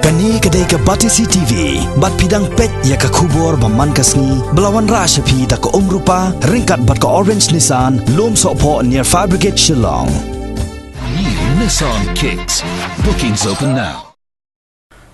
Kani kedai ke Batisi TV, bat pidang pet ya ke kubur baman kasni, belawan rasyapi tak ke rupa, ringkat bat ke Orange Nissan, lom sokpo near Fire Brigade Shillong. New Nissan Kicks. Bookings open now.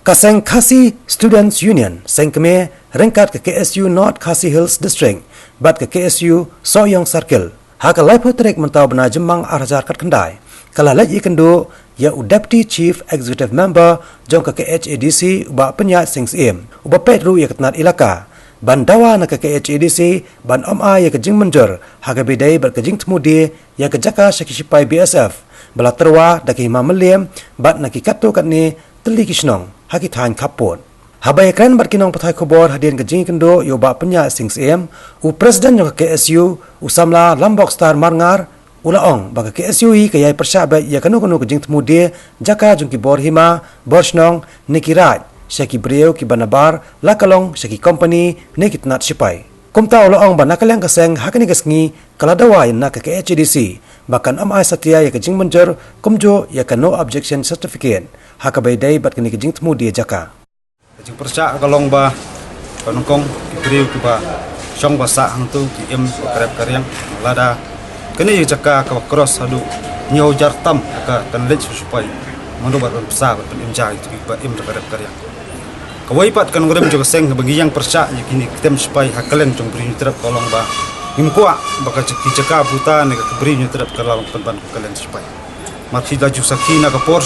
Kaseng Khasi Students Union sengkeme ringkat ke KSU North Khasi Hills District, bat ke KSU Soyong Circle. Haka laipo trek mentau bena jemang arajar kat kendai. Kala lagi kendo ya Deputy Chief Executive Member jong ke KHADC uba penyat sings im uba petru ya ketnat ilaka ban dawa na ke KHADC ban oma ya ke jing menjer haga bedai ber ke jing temudi ya ke jaka syakisipai BSF bala terwa daki hima meliem bat na ki kato kat ni teli kisnong haki thain kapot habai kran bar kinong pathai khobor hadien ke jing kendo yo ba penyat sings im u president jong ke KSU usamla Lambok Star Marngar ulaong baka KSUI kayai persyabat ya kanu-kanu kejing temudi jaka jungki bor hima borsnong nikiraj syaki beriau ki banabar lakalong syaki company nikitnat sipai kumta ulaong banakalang kaseng hakani kasngi kaladawa yang nak ke HDC bahkan amai satya ya kejing menjer kumjo ya no objection certificate hakabai dai bat kini kejing temudi jaka kejing persyak kalong ba kanongkong ki beriau ki ba syong basa hantu ki karep karyang lada kini jaka ka cross hadu nyo jartam ka tanlech supaya mendobat besar penimjai itu ba karep karya kawai pat kan ngorem juga seng bagi yang persyak kini kitem supaya hakalen jong beri terap kolong ba himkuak baka jaka buta ne ka beri terap kalau penpan kalen supaya mati laju sakina ka por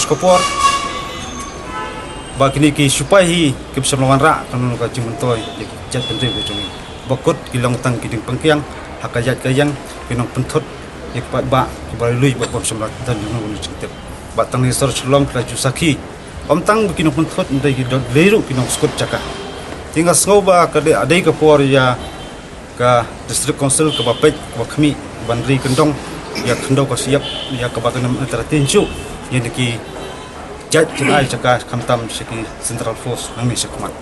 ba kini ki supaya ki bisa melawan ra kan ka jimentoy jat pendri jong bakut kilong tang kiding pengkiang hakajat kayang pinong pentut ik ba kibali lui ba semlat dan nunu cintep batang ni sor chlong laju saki omtang bikin pentut ndai gidot leru kinong skut caka tinggal sngoba ka de adai ka por ya ka district council ka bapet ka khmi bandri kendong ya khendo ka siap ya ka bagan antara tinju yang ki jat jinai caka khamtam siki central force nang ni sekmat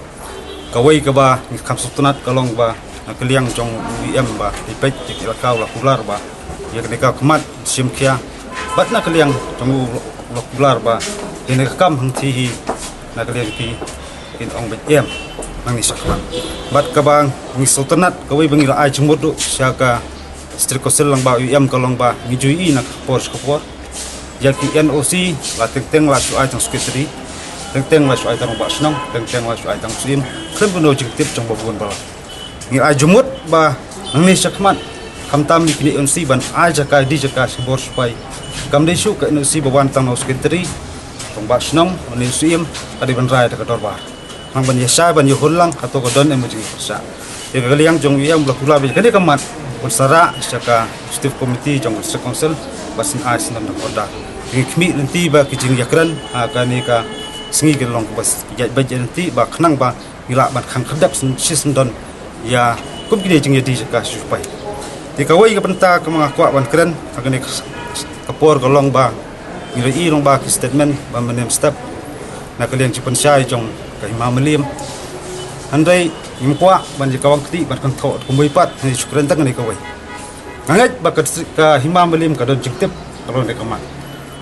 kawai ka ba kham sutunat kalong ba keliang jong UM ba ipet kira kau la kular ba ya ketika kemat simkia bat na keliang jong kular ba ini kam hangti na keliang ki in ong bet em nang ni sakman bat ka bang ni sultanat kawai bangi la ai jmudu syaka strikosel lang ba UM kalong ba ni jui na pors kopor ya ki NOC la teng la su ai tang secretary teng la su ai tang ba snong teng la su ai tang sim krem bono jiktip jong babun ba ni ajumut ba nang sakman kamtam ni kini NC ban aja ka di jaka sibor supai kamde su ka NC bawan tang no secretary tong ba snong ni sim adi ban rai ka dorbar mang ban yasa ban yuhulang atau ka don emuji persa ya galiang jong yang blakula be kani kamat unsara jaka stiff committee jong district council basin as nam da orda ni kmi nanti ba kijing yakran akani ka singi gelong bas ya baje nanti ba khnang ba ila ban khang khadap sin don ya kum kini jing ya di jaka supai di kawai ka penta ka mga kwa wan kren agani kapor golong ba ngi long ba ki statement ba menem step na kalian cipen syai jong ka hima melim andai imkwa ban ji kawang kti ban kan tho kumui pat ni sukren tak ni kawai ngangat ba ka hima melim ka don jingtip kalau ne kamat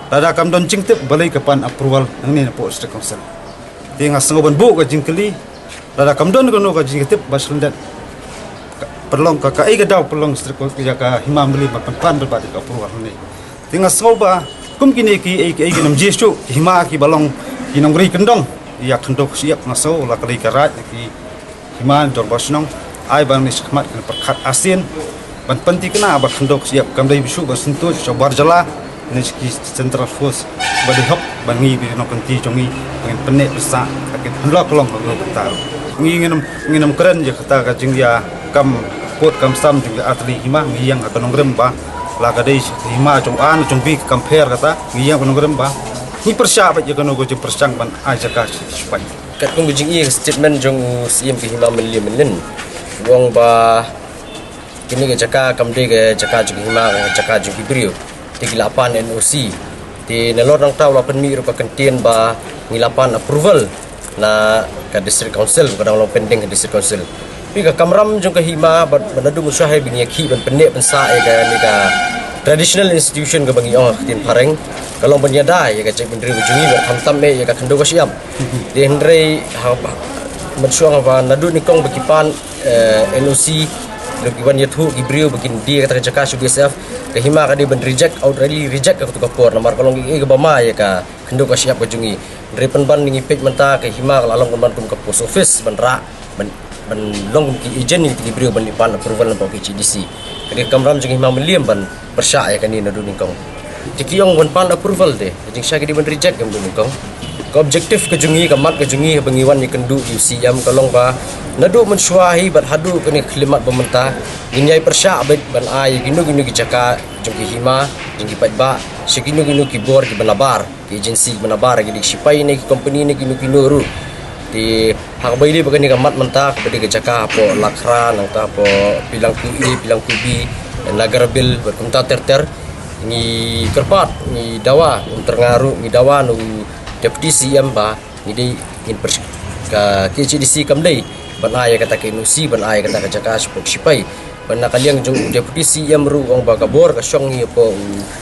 tada kam don jingtip balai kapan approval nang ni po district council ti ngasngo ban bu ka jingkeli tada kam don kono ka jingtip baslendat perlong ka ai gadau perlong striko ka himam beli makan pan berbadi ka purwar ni tinggal soba kum kini ki ai ginam jesu hima ki balong kinong ri kendong ya kendok siap ngaso la kali karat ki hima dor basnong ai ban ni sakmat kan perkat asin ban penti kena ba kendok siap kam dai bisu ba sentuh cobar jala ni ki central force ba di hop ban ngi bi no penti jongi ngin penek besar kakit blok long lo betar nginam keren je kata ka jing ya kam pot kam sam juga atli hima ngiyang akan ngrem ba la ka dei hima jong an jong bi compare kata ngiyang akan ngrem ba ni persya ba je kanu go je persang ban aja ka supai kat kong jing i statement jong sim ki hima melim nen wong ba kini ke jaka kam de ke jaka jong hima jaka jong brio 38 NOC ti nelor nang taw la pen mi ru pa kentien ba ngilapan approval na ka district council kadang lo pending ka district council pi ka kamram jong ka hima bat banadu musyahe bingi ki ban penek ban sa ka ni ka traditional institution ke bagi orang tin pareng kalau berniada ya ka cek menteri bujungi berhamtam me ya ka kendo ka siam di hendrei mensuang apa nadu nikong bekipan NOC lukiban yathu gibriu bikin dia kata jaka SUBSF kahima ka di ben reject outrightly reject ka kutu kapor nomor kalong ke bama ya ka kendo ka siap bujungi dari penban ningi page menta kahima kalalong penban kum ka post office benra ben long ki ejen ni gibriu ben lipan approval ng PCDC kadi kamram jeng hima meliam ban persya ya kan ni nadu nikong tikiyong ben pan approval de jeng sya kadi ben reject kam nikong ka objektif ke jungi ka mat ke jungi bengiwan ni kendu UCM kalong ba nadu mensuahi bat hadu kini klimat pemerintah ginyai persya abet ban ai ginu ki caka jungki hima jingki ba seginu ki bor ki benabar ki agensi benabar ki sipai ni ki company ni ginu ru di hak baili bagani ka mat mentah bedi ke caka po lakra nang ta po pilang kubi nagar bil berkumta ter ni kerpat ni dawa terngaru ni dawa nu Deputy CM ba ini in ka KCDC kamdai ban ay kata ke NOC ban ay kata ka support sipai ban nakaliang jung Deputy CM ru ong ba kabor ka syong ni po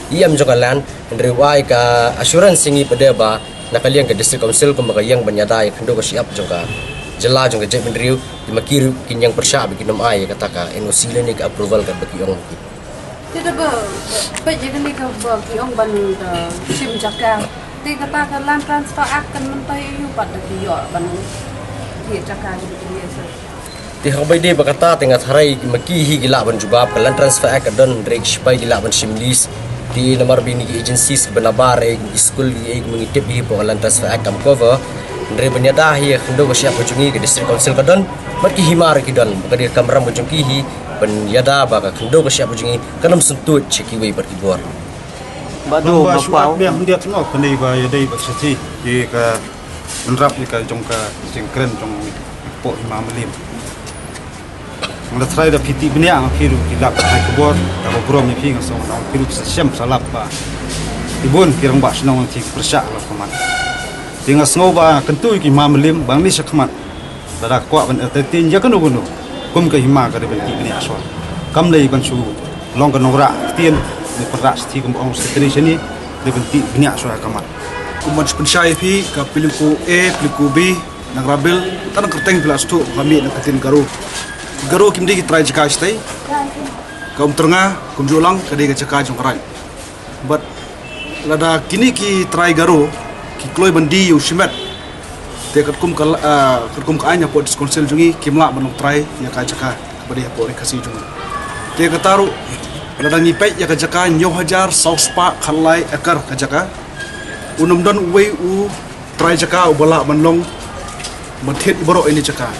IM jogalan ndriwai ka assurance ni pada ba nakaliang ka district council ko makayang banyada ay kando ka siap joka jela jong ka mendriu di makiru kinyang persya bikinom ay kata ka NOC le ni ka approval ka bagi ong tidak ba jadi ni ka ba ki ong ban sim jaka ti kata ka lan transfer akan mentai yu pada yo ban ki jaka jadi biasa ti habai de bakata tengah harai makihi gila ban jubab kalan transfer ak don rek sipai gila ban simlis di nomor bini agencies benabar school di mengitip hi po kalan transfer ak kam cover ndre banyada hi khndo ko siap bujungi ke district council kadon mat ki himar ki don bagi kamram bujungi hi ban yada ba ka khndo ko siap bujungi kanam sentut cheki wei bar ki bor Badu bapau dia dia tengok pandai ba ya dai bersati di ka menrap di ka jong ka jengkren jong po imam lim ngada try da piti bnia akhiru kilap hai kubor da brom ni ping so na kiru syam salap ba ibun kirang ba snong ti persya la kaman tinga sngo ba kentu ki imam lim bang ni sakmat da kwa ban tin ya kanu gunu kum ka hima ka de piti bnia so kam lei ban su long ka nora tien ni peras ti kum ong sekretari sini de benti bnia so kaman kuman pensyai pi ka pilingku A pilingku B nang rabel tan kerteng belas tu kami nak ketin garu kimdi ki try jaka stay kaum ternga kum julang kadi ka jaka jong karai but lada kini ki try garu ki kloi bandi yu simet te kat kum ka anya po diskonsel jungi kimla banong try ya ka jaka badi po re kasi jungi te ka taru lada ngipet ya ka jaka nyo hajar sauspa khalai akar ka jaka unum don uwe u try jaka ubala manlong mathet iboro ini jaka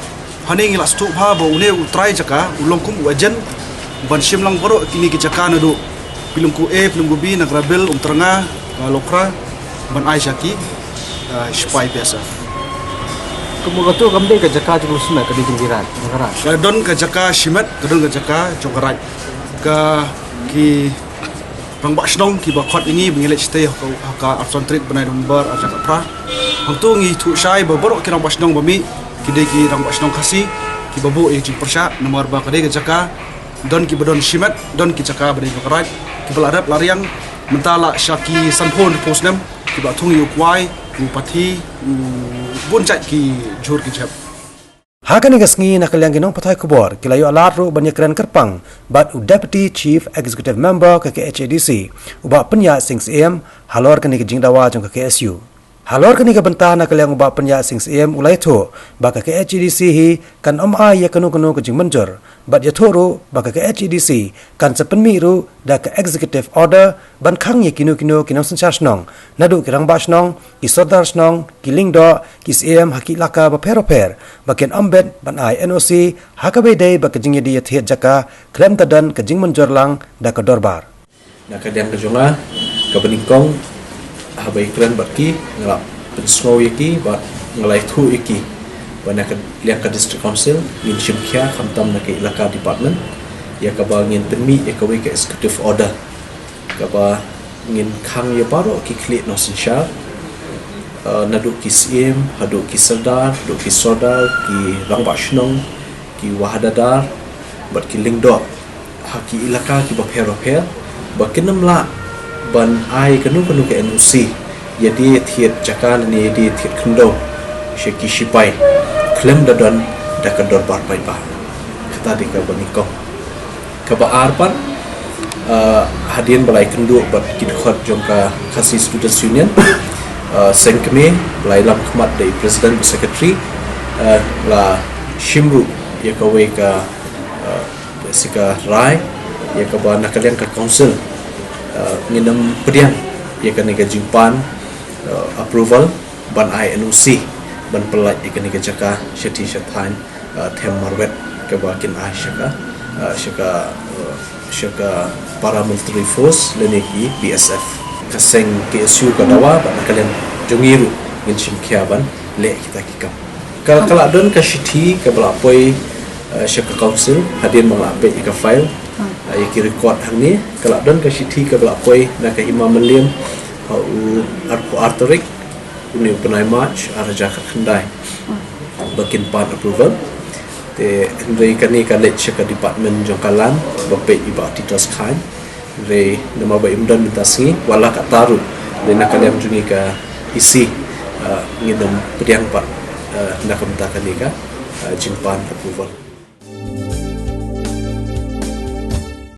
hani ngilas tu pha bo une u try jaka ulong kum wajen ban simlang boro kini ki jaka nadu pilungku A pilungku B nagrabel teranga lokra ban aishaki spai biasa kemudian tu kami ke jaka jumlah semat ke di pinggiran negara kadon ke jaka simet kadon ke jaka jogarai ke ki Bang Basnong ki bakot ini mengilet stay ka abson trip benai number ajak pra hangtu ngi tu syai baboro ki Bang Basnong bami ki de ki Bang Basnong kasi ki babu e ji persya nomor ba ka de jaka don ki badon simet don ki jaka bade karat ki beladap lariang mentala syaki sanpon posnem ki ba thung yu kwai u pathi buncai ki jur ki jap Hakan ngasngi nakaliang ginong patay kubor kilayo alat ru banyak keren kerpang bat u Deputy Chief Executive Member ke KHADC uba penya sings em halor kani ke jingdawa jong ke KSU halor kani ke bentah nakaliang uba penya sings em ulai tho ba ke KHADC hi kan ai ya kanu ke jing menjor bat ya tho ru ba ke KHADC kan sepenmi ru da ke Executive Order ban khang ye kinu kinong senchas nong nadu kirang basnong ki sodar snong ki lingdo ki em haki laka ba per baken ambet ban ai NOC hakabe dei ba kejing di thiet jaka krem tadan kejing menjor lang da ke dorbar na kadang kejonga ka beningkong habai kren baki ngelap pensnow iki ba ngelai thu iki bana ka liang ka district council in shimkhia khamtam na ke ilaka department ya ka ba ngin penmi ya ka we ka executive order ka ba ngin khang ya paro ki klit no sinsha nadu ki CM hadu ki sardar hadu ki sodar ki rangbashnong ki wahadadar bat ki lingdo haki ilaka ki ba per bakinam la ban ai kanu ke NOC jadi thiet jakal ni di thiet khndo sheki shipai klem dadan dakador bar pai ba kata di ka baniko ka ba arpan hadian balai kendu bat kidkhot jongka khasi students union sengkme balai lam khmat dari president dan secretary la shimru ya ka we ka sika rai ya ka ba nakalian ka council nginam pedian ya ka nega jumpan approval ban INOC ban pelai ya ka nega jaka syati syathan them marwet ka ba kin ai syaka paramilitary force leneki BSF kaseng KSU kadawa ban nakalian jongiru ngin simkhiaban le kita kikam kala don ka shithi ka balapoi syaka council hadian manglape ika file ki record hangni kala don ka shithi ka balapoi na ka hima meliam arpo artorik uni penai march araja khandai bakin pan approval te ndai kani ka let syaka department jongkalan bape iba titos khan re nama ba imdan mintasngi wala ka taru le nakaliam jungi ka isi nginam pediang pat nak minta kani ka jimpan approval